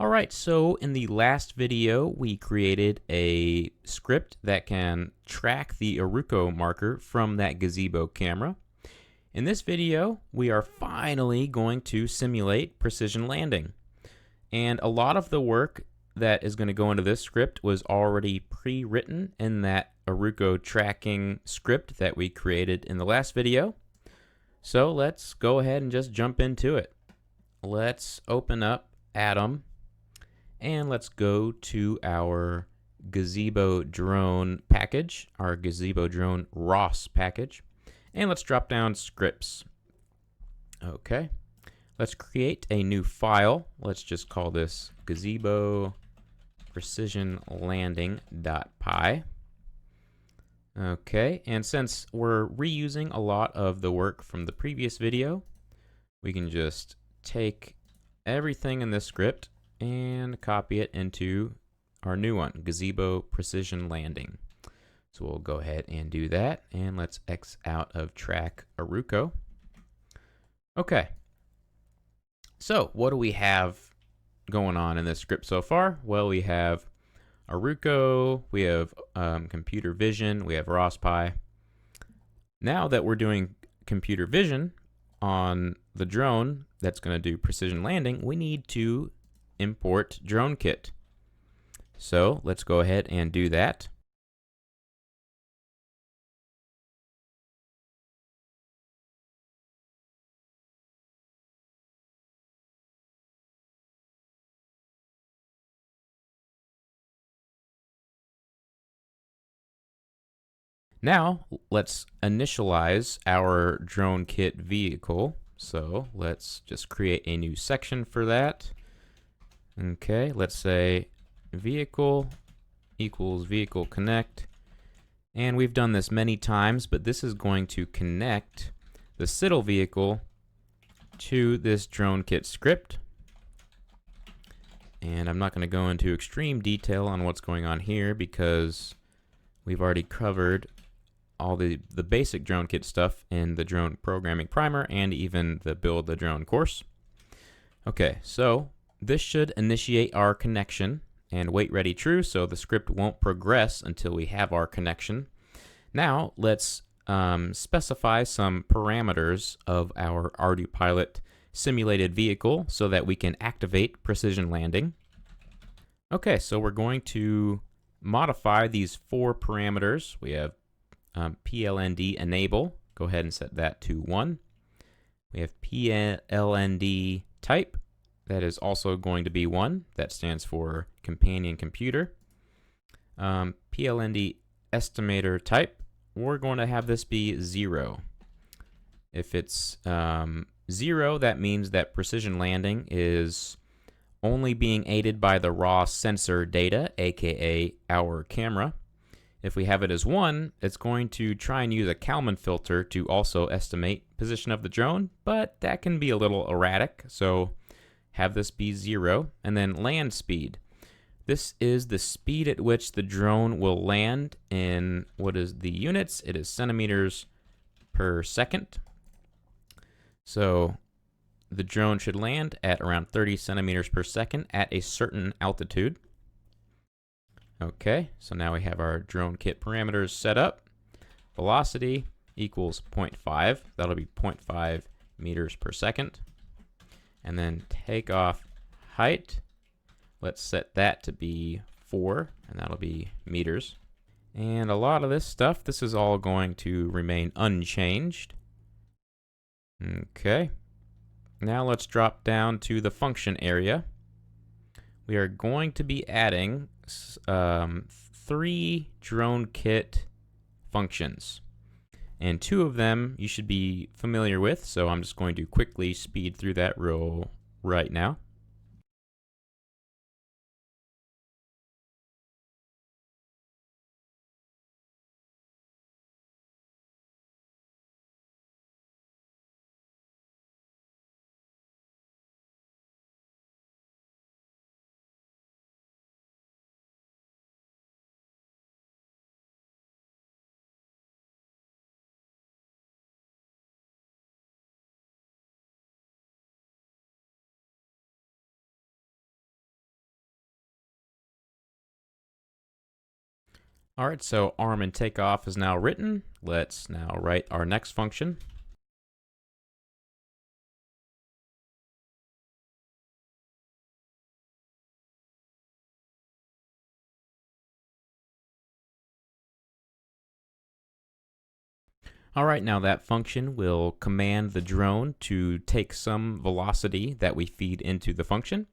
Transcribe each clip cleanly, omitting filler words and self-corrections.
Alright, so in the last video, we created a script that can track the aruco marker from that gazebo camera. In this video, we are finally going to simulate precision landing. And a lot of the work that is going to go into this script was already pre-written in that aruco tracking script that we created in the last video. So let's go ahead and just jump into it. Let's open up Atom. And let's go to our Gazebo drone package, our Gazebo drone ROS package. And let's drop down scripts. Okay. Let's create a new file. Let's just call this gazebo precision landing.py. Okay. And since we're reusing a lot of the work from the previous video, we can just take everything in this script and copy it into our new one, Gazebo Precision Landing. So we'll go ahead and do that, and let's X out of track aruco. Okay. So what do we have going on in this script so far? Well, we have aruco, we have computer vision, we have ROS.py. Now that we're doing computer vision on the drone that's going to do precision landing, we need to import drone kit. So let's go ahead and do that. Now let's initialize our drone kit vehicle. So let's just create a new section for that. Okay, let's say vehicle equals vehicle connect. And we've done this many times, but this is going to connect the CITL vehicle to this drone kit script. And I'm not going to go into extreme detail on what's going on here because we've already covered all the basic drone kit stuff in the drone programming primer and even the build the drone course. Okay, so this should initiate our connection and wait ready true, so the script won't progress until we have our connection. Now let's specify some parameters of our ArduPilot simulated vehicle so that we can activate precision landing. Okay, so we're going to modify these 4 parameters. We have PLND enable. Go ahead and set that to 1. We have PLND type. That is also going to be 1. That stands for companion computer. PLND estimator type. We're going to have this be 0. If it's 0, that means that precision landing is only being aided by the raw sensor data, aka our camera. If we have it as 1, it's going to try and use a Kalman filter to also estimate position of the drone, but that can be a little erratic, so have this be 0. And then land speed. This is the speed at which the drone will land in what is the units. It is centimeters per second. So the drone should land at around 30 centimeters per second at a certain altitude. Okay, so now we have our drone kit parameters set up. Velocity equals 0.5. That'll be 0.5 meters per second. And then takeoff height, let's set that to be 4, and that'll be meters. And a lot of this stuff, this is all going to remain unchanged. Okay, now let's drop down to the function area. We are going to be adding 3 drone kit functions. And 2 of them you should be familiar with, so I'm just going to quickly speed through that right now. All right, so arm and takeoff is now written. Let's now write our next function. All right, now that function will command the drone to take some velocity that we feed into the function.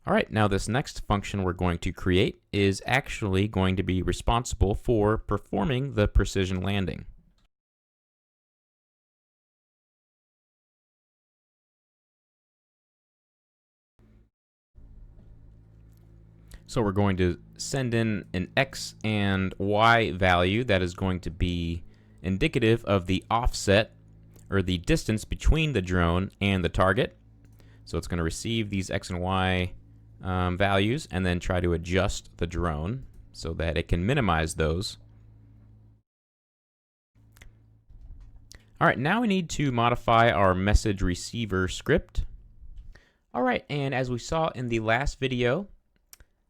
All right, now this next function we're going to create is actually going to be responsible for performing the precision landing. So we're going to send in an X and Y value that is going to be indicative of the offset or the distance between the drone and the target. So it's going to receive these X and Y values and then try to adjust the drone so that it can minimize those. All right, now we need to modify our message receiver script. All right, and as we saw in the last video,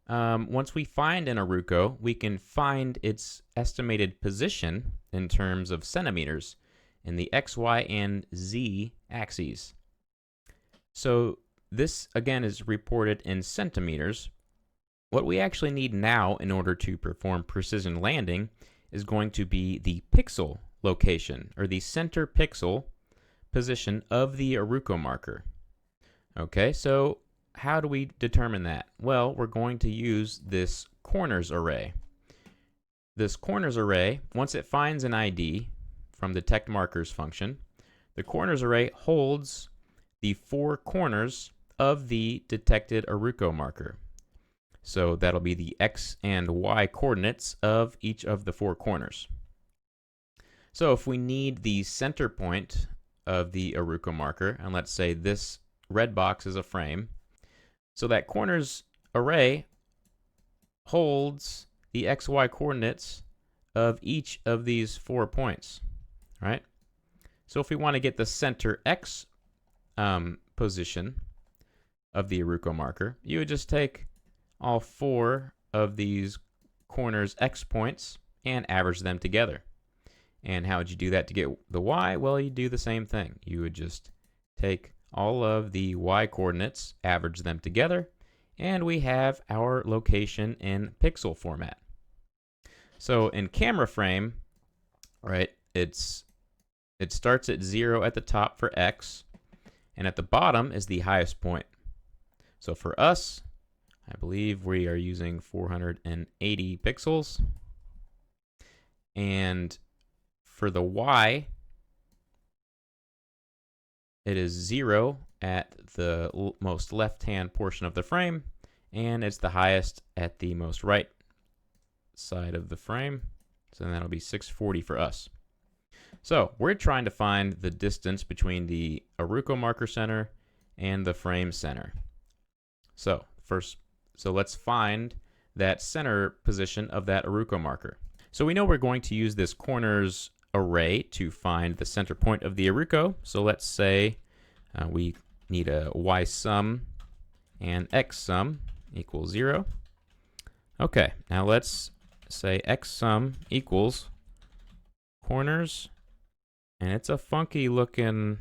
once we find an aruco, we can find its estimated position in terms of centimeters in the X, Y, and Z axes. So this, again, is reported in centimeters. What we actually need now in order to perform precision landing is going to be the pixel location, or the center pixel position of the aruco marker. Okay, so how do we determine that? Well, we're going to use this corners array. This corners array, once it finds an ID from the detect markers function, the corners array holds the 4 corners of the detected aruco marker. So that'll be the X and Y coordinates of each of the 4 corners. So if we need the center point of the aruco marker, and let's say this red box is a frame, so that corners array holds the XY coordinates of each of these 4 points, right? So if we want to get the center X position of the aruco marker, you would just take all 4 of these corners X points and average them together. And how would you do that to get the Y? Well, you do the same thing. You would just take all of the Y coordinates, average them together, and we have our location in pixel format. So in camera frame, right, it starts at 0 at the top for X, and at the bottom is the highest point. So for us, I believe we are using 480 pixels. And for the Y, it is 0 at the most left-hand portion of the frame, and it's the highest at the most right side of the frame. So that'll be 640 for us. So we're trying to find the distance between the aruco marker center and the frame center. So let's find that center position of that aruco marker. So we know we're going to use this corners array to find the center point of the aruco. So let's say we need a y sum and x sum equals 0. Okay, now let's say x sum equals corners, and it's a funky looking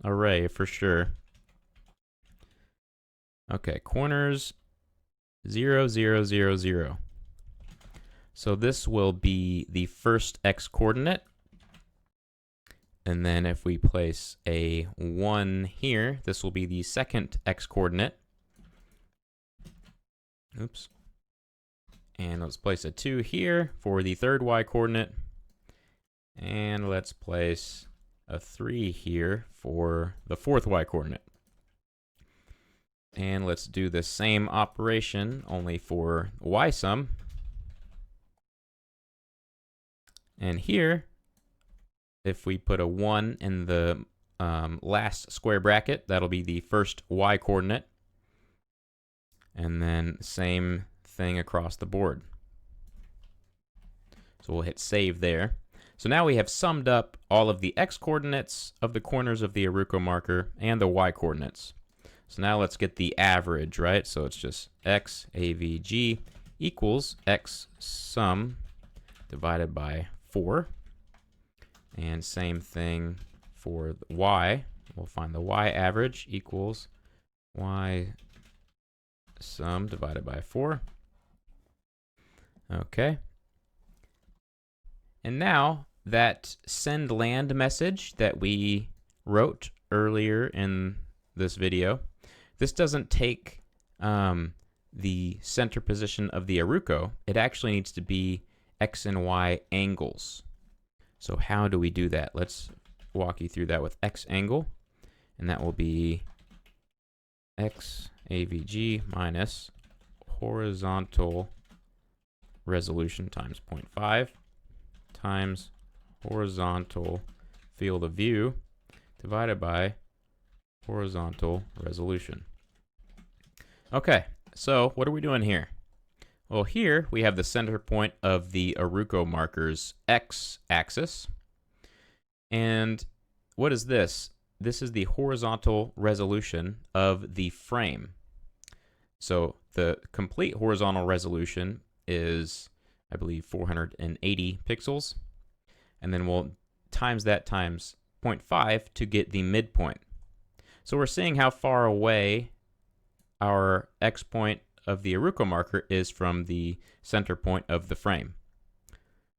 array for sure. Okay, corners 0, 0, 0, 0. So this will be the first x coordinate. And then if we place a 1 here, this will be the second x coordinate. Oops. And let's place a 2 here for the third y coordinate. And let's place a 3 here for the fourth y coordinate. And let's do the same operation only for y sum. And here, if we put a 1 in the last square bracket, that'll be the first y coordinate. And then same thing across the board. So we'll hit save there. So now we have summed up all of the x coordinates of the corners of the aruco marker and the y coordinates. So now let's get the average, right? So it's just x avg equals x sum divided by 4. And same thing for the y. We'll find the y average equals y sum divided by 4. Okay. And now that send land message that we wrote earlier in this video, this doesn't take the center position of the aruco. It actually needs to be x and y angles. So how do we do that? Let's walk you through that with x angle, and that will be x avg minus horizontal resolution times 0.5 times horizontal field of view divided by horizontal resolution. Okay, so what are we doing here? Well, here we have the center point of the aruco marker's x-axis. And what is this? This is the horizontal resolution of the frame. So the complete horizontal resolution is, I believe, 480 pixels. And then we'll times that times 0.5 to get the midpoint. So we're seeing how far away our x point of the aruco marker is from the center point of the frame.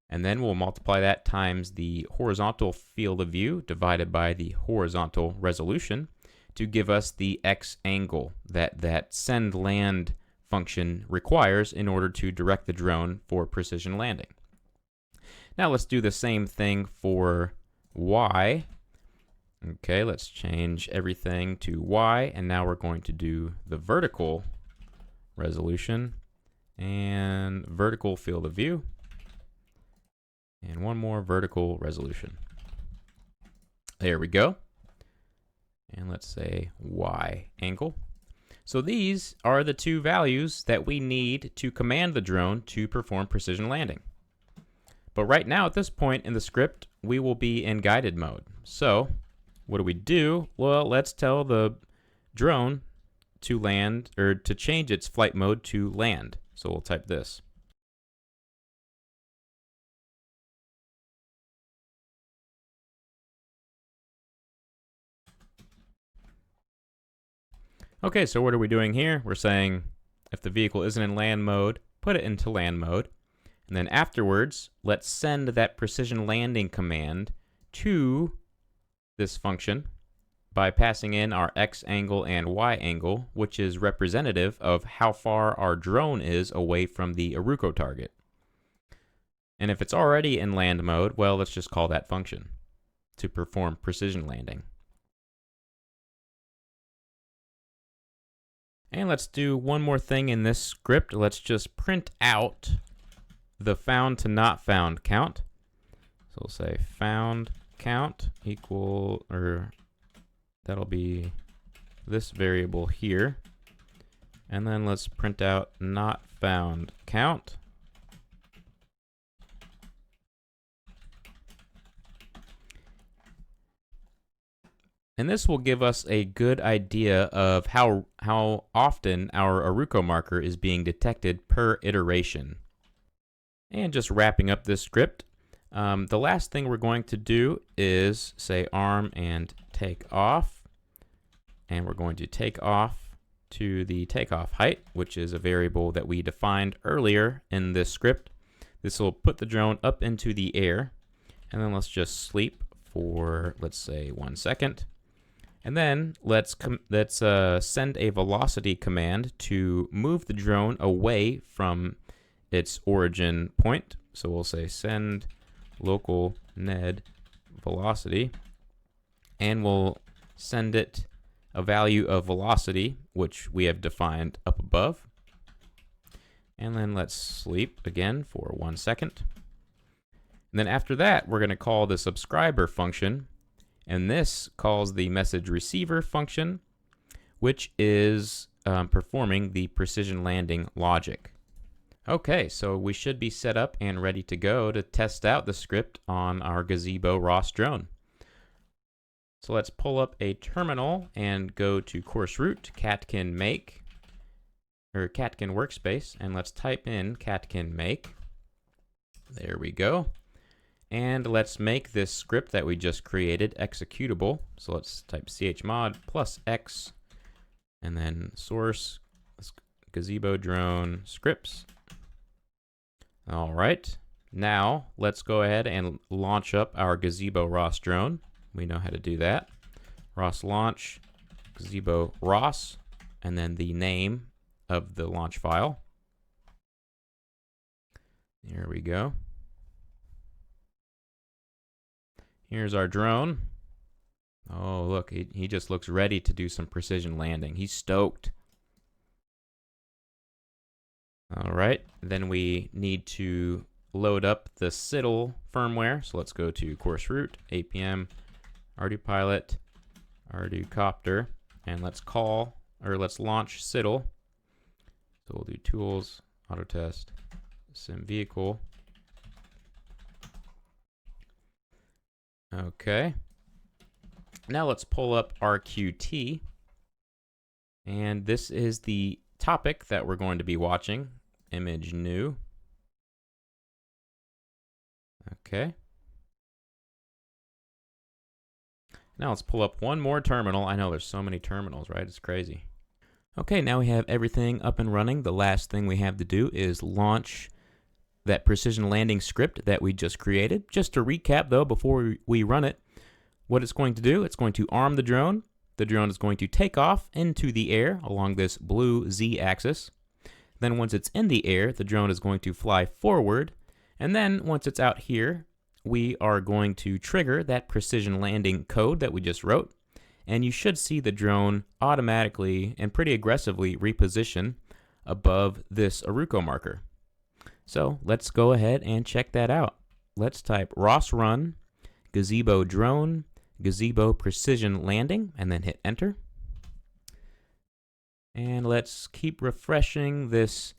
And then we'll multiply that times the horizontal field of view divided by the horizontal resolution to give us the x angle that send land function requires in order to direct the drone for precision landing. Now let's do the same thing for y. Okay, let's change everything to y, and now we're going to do the vertical resolution and vertical field of view, and one more vertical resolution. There we go. And let's say y angle. So these are the two values that we need to command the drone to perform precision landing. But right now, at this point in the script, we will be in guided mode. So what do we do? Well, let's tell the drone to land, or to change its flight mode to land. So we'll type this. Okay, so what are we doing here? We're saying if the vehicle isn't in land mode, put it into land mode. And then afterwards, let's send that precision landing command to this function by passing in our x angle and y angle, which is representative of how far our drone is away from the aruco target. And if it's already in land mode, well, let's just call that function to perform precision landing. And let's do one more thing in this script. Let's just print out the found to not found count. So we'll say found count equal, or that'll be this variable here. And then let's print out not found count. And this will give us a good idea of how often our aruco marker is being detected per iteration. And just wrapping up this script, the last thing we're going to do is say arm and take off. And we're going to take off to the takeoff height, which is a variable that we defined earlier in this script. This will put the drone up into the air. And then let's just sleep for, let's say, 1 second. And then let's send a velocity command to move the drone away from its origin point. So we'll say send local ned velocity, and we'll send it a value of velocity, which we have defined up above. And then let's sleep again for 1 second. And then after that, we're going to call the subscriber function. And this calls the message receiver function, which is performing the precision landing logic. Okay, so we should be set up and ready to go to test out the script on our Gazebo ROS drone. So let's pull up a terminal and go to course root, catkin make, or catkin workspace, and let's type in catkin make. There we go. And let's make this script that we just created executable. So let's type chmod +x and then source gazebo drone scripts. All right. Now let's go ahead and launch up our Gazebo ROS drone. We know how to do that. ROS launch Gazebo ROS, and then the name of the launch file. Here we go. Here's our drone. Oh, look, he just looks ready to do some precision landing. He's stoked. All right, then we need to load up the CITL firmware. So let's go to course root, APM, ArduPilot, ArduCopter, and let's launch CITL. So we'll do tools, autotest, sim vehicle. Okay. Now let's pull up RQT. And this is the topic that we're going to be watching. Image new. Okay. Now let's pull up one more terminal. I know there's so many terminals, right? It's crazy. Okay, now we have everything up and running. The last thing we have to do is launch that precision landing script that we just created. Just to recap though, before we run it, what it's going to do, it's going to arm the drone. The drone is going to take off into the air along this blue Z axis. Then once it's in the air, the drone is going to fly forward. And then once it's out here, we are going to trigger that precision landing code that we just wrote. And you should see the drone automatically and pretty aggressively reposition above this aruco marker. So let's go ahead and check that out. Let's type ROS run gazebo drone gazebo precision landing and then hit enter. And let's keep refreshing this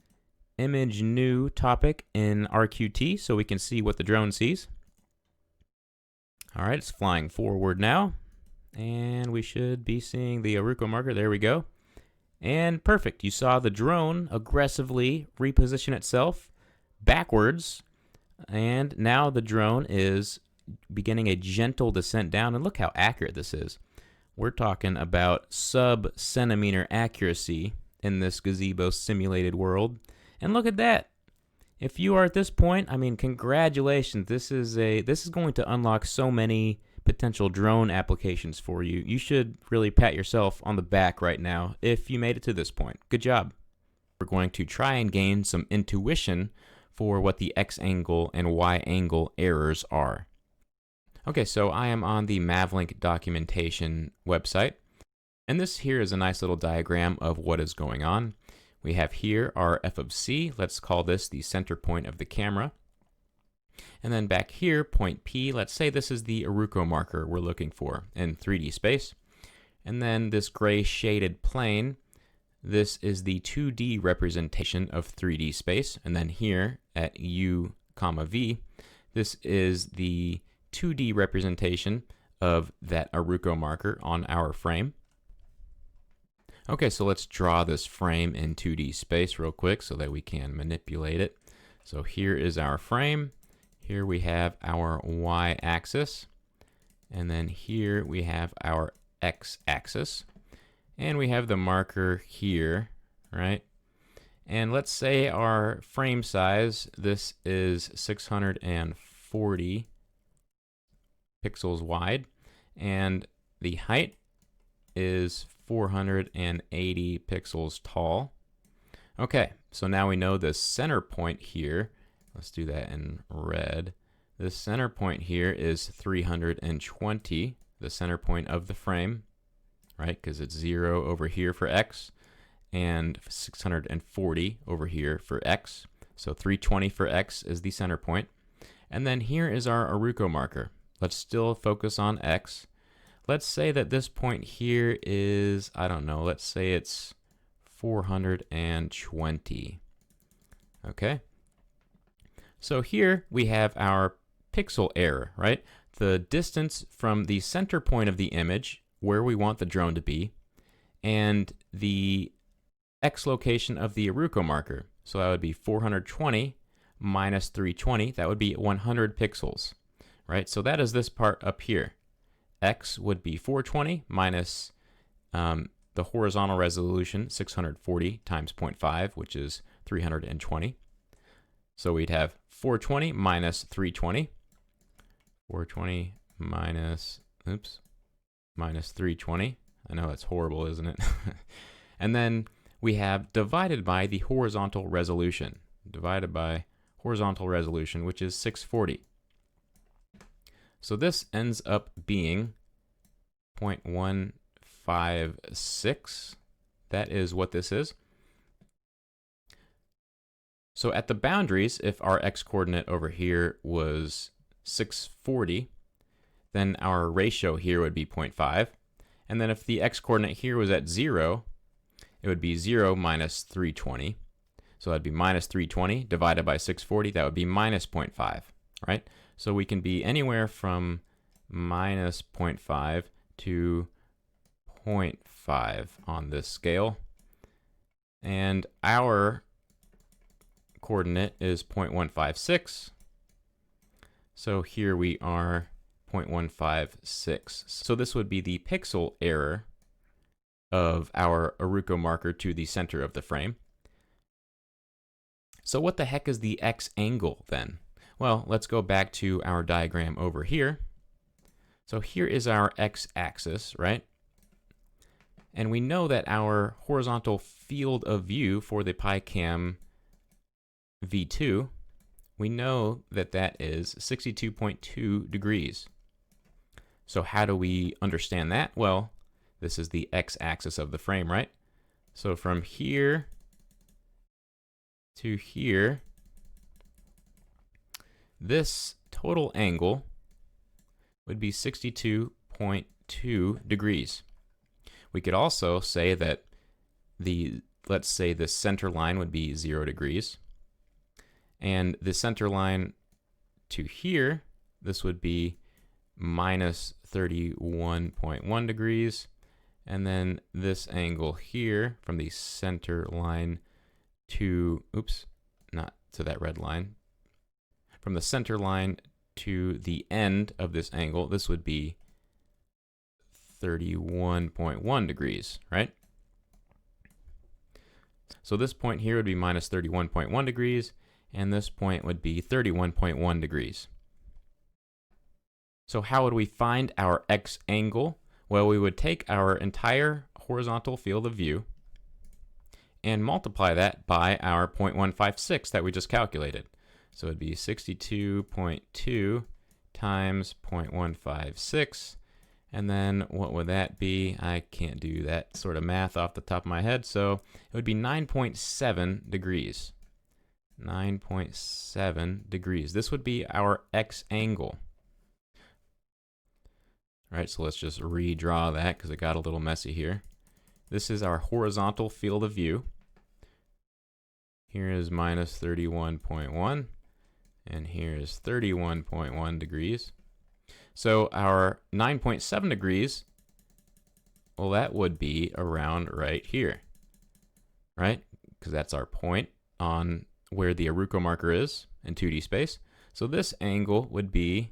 image new topic in RQT so we can see what the drone sees. All right, it's flying forward now. And we should be seeing the aruco marker. There we go. And perfect. You saw the drone aggressively reposition itself backwards. And now the drone is beginning a gentle descent down. And look how accurate this is. We're talking about sub-centimeter accuracy in this gazebo simulated world. And look at that. If you are at this point, I mean, congratulations. This is going to unlock so many potential drone applications for you. You should really pat yourself on the back right now if you made it to this point. Good job. We're going to try and gain some intuition for what the X angle and Y angle errors are. Okay, so I am on the Mavlink documentation website, and this here is a nice little diagram of what is going on. We have here our f of c. Let's call this the center point of the camera. And then back here, point P, let's say this is the aruco marker we're looking for in 3D space. And then this gray shaded plane, this is the 2D representation of 3D space. And then here at U, V, this is the 2D representation of that aruco marker on our frame. Okay, so let's draw this frame in 2D space real quick so that we can manipulate it. So here is our frame. Here we have our y-axis. And then here we have our x-axis. And we have the marker here, right? And let's say our frame size, this is 640 pixels wide. And the height is 480 pixels tall. Okay, so now we know the center point here. Let's do that in red. The center point here is 320, the center point of the frame, right? Because it's 0 over here for x and 640 over here for x. So 320 for x is the center point. And then here is our aruco marker. Let's still focus on x. Let's say that this point here is, I don't know, let's say it's 420. Okay. So here we have our pixel error, right? The distance from the center point of the image, where we want the drone to be, and the x location of the aruco marker. So that would be 420 minus 320, that would be 100 pixels, right? So that is this part up here. X would be 420 minus the horizontal resolution, 640 times 0.5, which is 320. So we'd have 420 minus 320. 420 minus, minus 320. I know that's horrible, isn't it? And then we have divided by the horizontal resolution. Divided by horizontal resolution, which is 640. So this ends up being 0.156. That is what this is. So at the boundaries, if our x-coordinate over here was 640, then our ratio here would be 0.5. And then if the x-coordinate here was at 0, it would be 0 minus 320. So that'd be minus 320 divided by 640. That would be minus 0.5, right? So we can be anywhere from minus 0.5 to 0.5 on this scale. And our coordinate is 0.156. So here we are, 0.156. So this would be the pixel error of our aruco marker to the center of the frame. So what the heck is the x angle then? Well, let's go back to our diagram over here. So here is our x-axis, right? And we know that our horizontal field of view for the PyCam V2, we know that that is 62.2 degrees. So how do we understand that? Well, this is the x-axis of the frame, right? So from here to here, this total angle would be 62.2 degrees. We could also say that let's say the center line would be 0 degrees. And the center line to here, this would be minus 31.1 degrees. And then this angle here from the center line to, not to that red line. From the center line to the end of this angle, this would be 31.1 degrees, right? So this point here would be minus 31.1 degrees, and this point would be 31.1 degrees. So how would we find our x angle? Well, we would take our entire horizontal field of view and multiply that by our 0.156 that we just calculated. So it'd be 62.2 times 0.156. And then what would that be? I can't do that sort of math off the top of my head. So it would be 9.7 degrees. 9.7 degrees. This would be our x angle. All right, so let's just redraw that because it got a little messy here. This is our horizontal field of view. Here is minus 31.1, and here is 31.1 degrees. So our 9.7 degrees, well, that would be around right here, right? Because that's our point on where the aruco marker is in 2D space. So this angle would be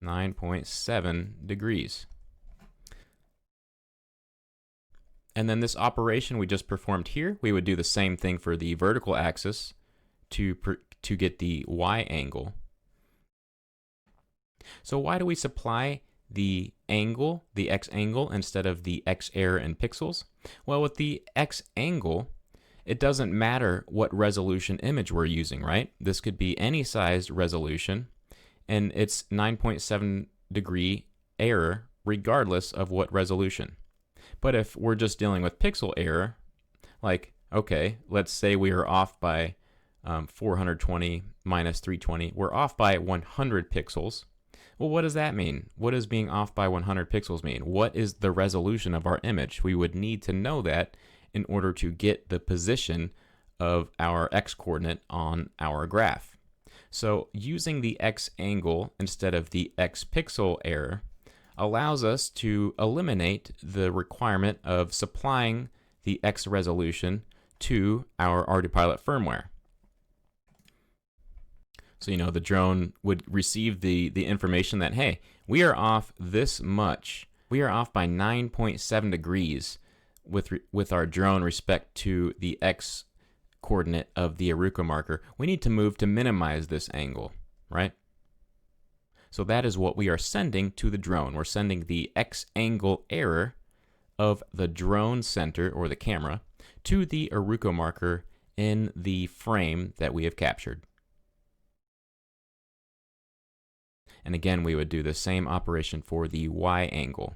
9.7 degrees. And then this operation we just performed here, we would do the same thing for the vertical axis to get the y angle. So why do we supply the angle, the x angle, instead of the x error in pixels? Well, with the x angle, it doesn't matter what resolution image we're using, right? This could be any sized resolution, and it's 9.7 degree error regardless of what resolution. But if we're just dealing with pixel error, like, okay, let's say we are off by 420 minus 320, we're off by 100 pixels. Well, what does that mean? What does being off by 100 pixels mean? What is the resolution of our image? We would need to know that in order to get the position of our x-coordinate on our graph. So using the x angle instead of the x pixel error allows us to eliminate the requirement of supplying the x resolution to our ArduPilot firmware. So, the drone would receive the information that, hey, we are off this much. We are off by 9.7 degrees with our drone respect to the X coordinate of the aruco marker. We need to move to minimize this angle, right? So that is what we are sending to the drone. We're sending the X angle error of the drone center, or the camera, to the aruco marker in the frame that we have captured. And again, we would do the same operation for the Y angle.